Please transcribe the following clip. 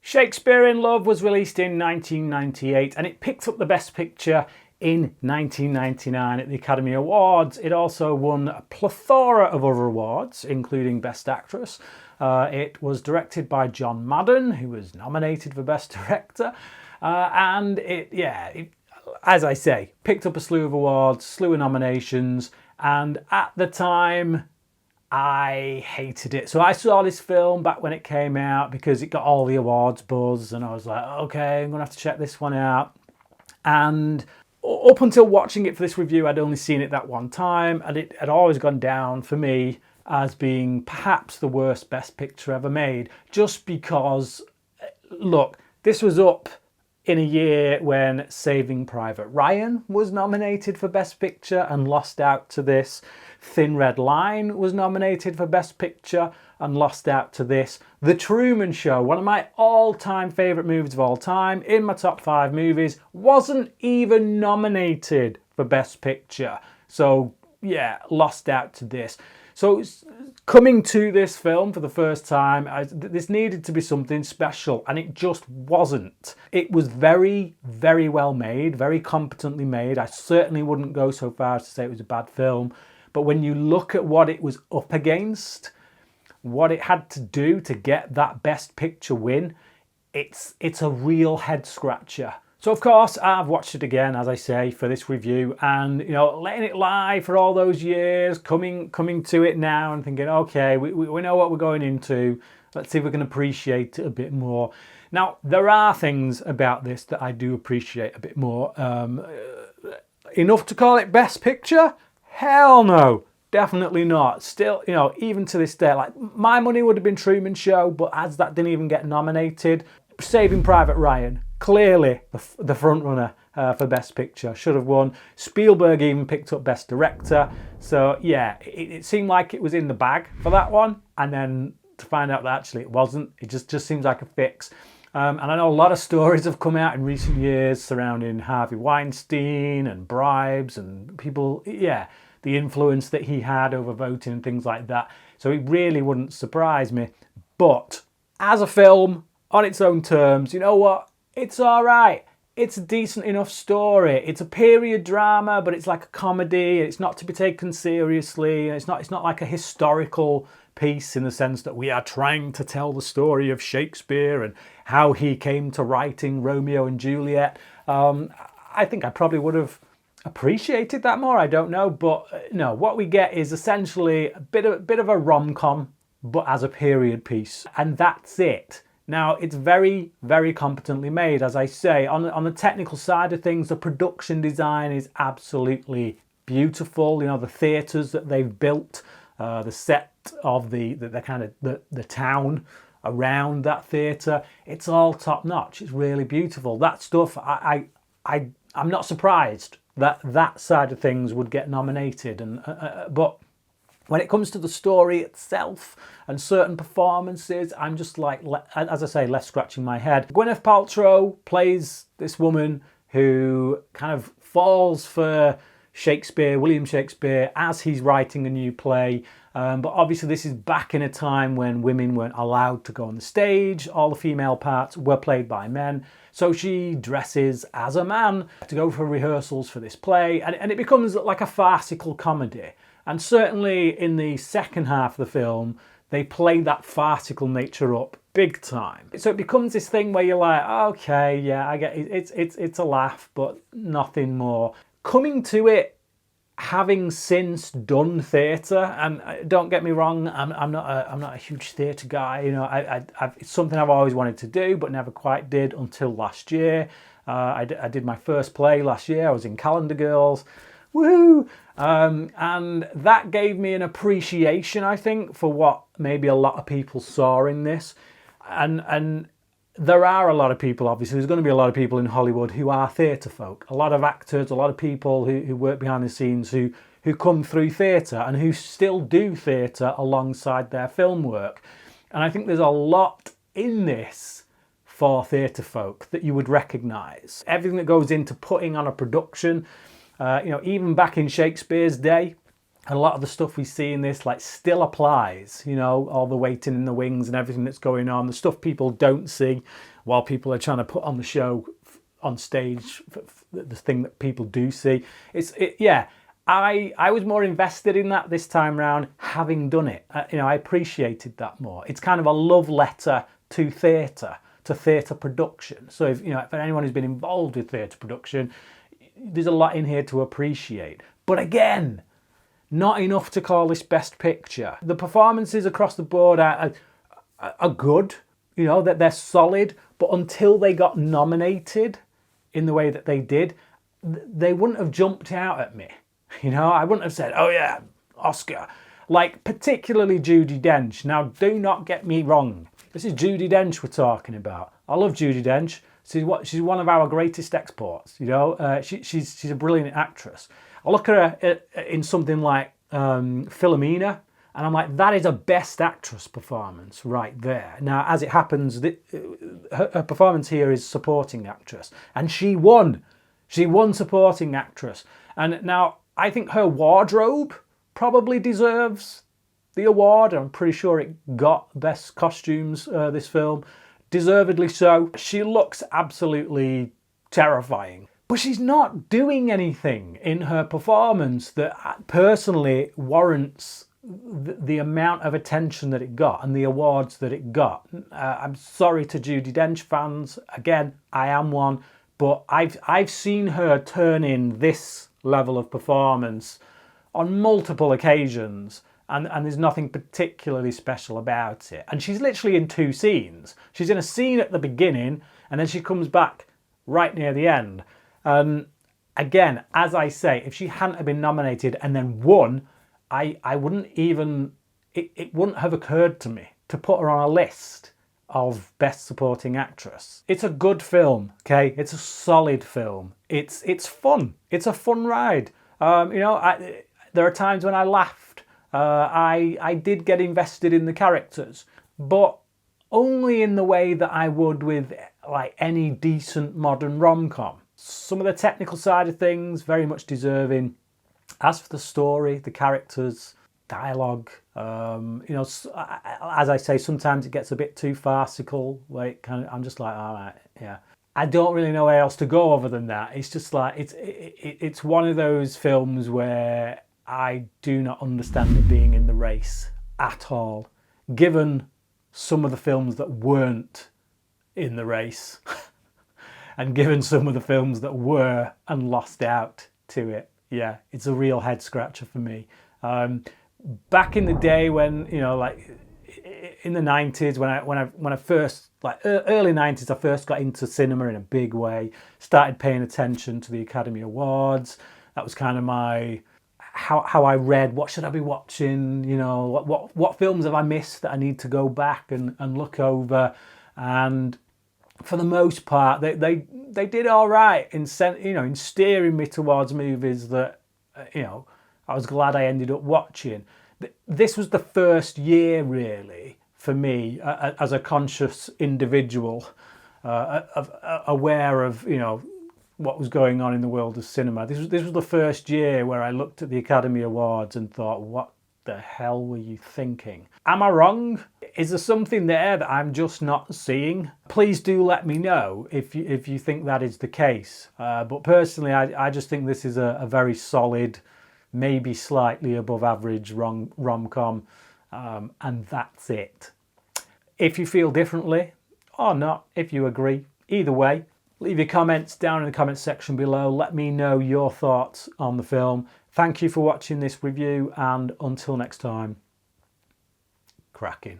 Shakespeare in Love was released in 1998 and it picked up the Best Picture in 1999 at the Academy Awards. It also won a plethora of other awards, including Best Actress. It was directed by John Madden, who was nominated for Best Director. And as I say, picked up a slew of awards, slew of nominations. And at the time, I hated it. So I saw this film back when it came out because it got all the awards buzz, and I was like, okay, I'm gonna have to check this one out. And up until watching it for this review, I'd only seen it that one time, and it had always gone down for me as being perhaps the worst Best Picture ever made, just because, look, this was up in a year when Saving Private Ryan was nominated for Best Picture and lost out to this. Thin Red Line was nominated for Best Picture and lost out to this. The Truman Show, one of my all-time favourite movies of all time, in my top 5 movies, wasn't even nominated for Best Picture. So yeah, lost out to this. So coming to this film for the first time, this needed to be something special, and it just wasn't. It was very, very well made, very competently made. I certainly wouldn't go so far as to say it was a bad film, but when you look at what it was up against, what it had to do to get that Best Picture win, it's a real head scratcher. So of course I've watched it again, as I say, for this review, and letting it lie for all those years, coming to it now and thinking, okay, we know what we're going into. Let's see if we can appreciate it a bit more. Now, there are things about this that I do appreciate a bit more. Enough to call it Best Picture? Hell no, definitely not. Still, even to this day, like, my money would have been Truman Show, but as that didn't even get nominated, Saving Private Ryan, clearly the front runner for Best Picture, should have won. Spielberg even picked up Best Director. So yeah, it seemed like it was in the bag for that one, and then to find out that actually it wasn't, it just seems like a fix. And I know a lot of stories have come out in recent years surrounding Harvey Weinstein and bribes and people, the influence that he had over voting and things like that. So it really wouldn't surprise me. But as a film, on its own terms, you know what? It's all right. It's a decent enough story. It's a period drama, but it's like a comedy. It's not to be taken seriously. It's not like a historical piece in the sense that we are trying to tell the story of Shakespeare and how he came to writing Romeo and Juliet. I think I probably would have appreciated that more. I don't know, but no. What we get is essentially a bit of a rom-com, but as a period piece, and that's it. Now, it's very, very competently made, as I say. On the technical side of things, the production design is absolutely beautiful. The theatres that they've built, the set of the town around that theatre, it's all top notch. It's really beautiful. That stuff, I'm not surprised that side of things would get nominated, but when it comes to the story itself and certain performances, I'm just like, as I say, left scratching my head. Gwyneth Paltrow plays this woman who kind of falls for Shakespeare, William Shakespeare, as he's writing a new play. But obviously this is back in a time when women weren't allowed to go on the stage. All the female parts were played by men. So she dresses as a man to go for rehearsals for this play. And it becomes like a farcical comedy. And certainly in the second half of the film, they play that farcical nature up big time. So it becomes this thing where you're like, okay, yeah, I get it. It's a laugh, but nothing more. Coming to it, having since done theatre, and don't get me wrong, I'm not a huge theatre guy. It's something I've always wanted to do, but never quite did until last year. I did my first play last year. I was in Calendar Girls. Woohoo! And that gave me an appreciation, I think, for what maybe a lot of people saw in this. And there are a lot of people, obviously, there's going to be a lot of people in Hollywood who are theatre folk. A lot of actors, a lot of people who work behind the scenes who come through theatre and who still do theatre alongside their film work. And I think there's a lot in this for theatre folk that you would recognise. Everything that goes into putting on a production. Even back in Shakespeare's day, And a lot of the stuff we see in this like still applies, you know, all the waiting in the wings and everything that's going on, the stuff people don't see while people are trying to put on the show on stage, the thing that people do see. Yeah, I was more invested in that this time round, having done it. You know, I appreciated that more. It's kind of a love letter to theatre production. So if, you know, if anyone who's been involved with theatre production, there's a lot in here to appreciate. But again, not enough to call this Best Picture. The performances across the board are good, you know, that they're solid, but until they got nominated in the way that they did, they wouldn't have jumped out at me. You know, I wouldn't have said, oh yeah, Oscar. Like, particularly Judi Dench. Now, do not get me wrong. This is Judi Dench we're talking about. I love Judi Dench. She's one of our greatest exports, you know. She's a brilliant actress. I look at her in something like Philomena, and I'm like, that is a Best Actress performance right there. Now, as it happens, her performance here is supporting actress, and she won. She won supporting actress. And now, I think her wardrobe probably deserves the award. I'm pretty sure it got Best Costumes, this film. Deservedly so. She looks absolutely terrifying. But she's not doing anything in her performance that personally warrants the amount of attention that it got and the awards that it got. I'm sorry to Judi Dench fans. Again, I am one. But I've seen her turn in this level of performance on multiple occasions, and there's nothing particularly special about it. And she's literally in two scenes. She's in a scene at the beginning, and then she comes back right near the end. Again, as I say, if she hadn't have been nominated and then won, I wouldn't even, it wouldn't have occurred to me to put her on a list of Best Supporting Actress. It's a good film, okay? It's a solid film. It's fun. It's a fun ride. You know, there are times when I laughed. I did get invested in the characters, but only in the way that I would with like any decent modern rom-com. Some of the technical side of things, very much deserving. As for the story, the characters, dialogue, you know, as I say, sometimes it gets a bit too farcical. Like, I'm just like, all right, yeah. I don't really know where else to go other than that. It's just like, it's one of those films where I do not understand it being in the race at all, given some of the films that weren't in the race and given some of the films that were and lost out to it. Yeah, it's a real head scratcher for me. Back in the day when, you know, like in the 90s, when I first, like early 90s, I first got into cinema in a big way, started paying attention to the Academy Awards. That was kind of my, how I read, what should I be watching, you know, what films have I missed that I need to go back and look over. And for the most part, they did all right in steering me towards movies that, you know, I was glad I ended up watching. This was the first year, really, for me, as a conscious individual, aware of, you know, what was going on in the world of cinema. This was the first year where I looked at the Academy Awards and thought, what the hell were you thinking? Am I wrong? Is there something there that I'm just not seeing? Please do let me know if you think that is the case. But personally, I just think this is a very solid, maybe slightly above average rom-com, and that's it. If you feel differently or not, if you agree, either way, leave your comments down in the comments section below. Let me know your thoughts on the film. Thank you for watching this review, and until next time, cracking.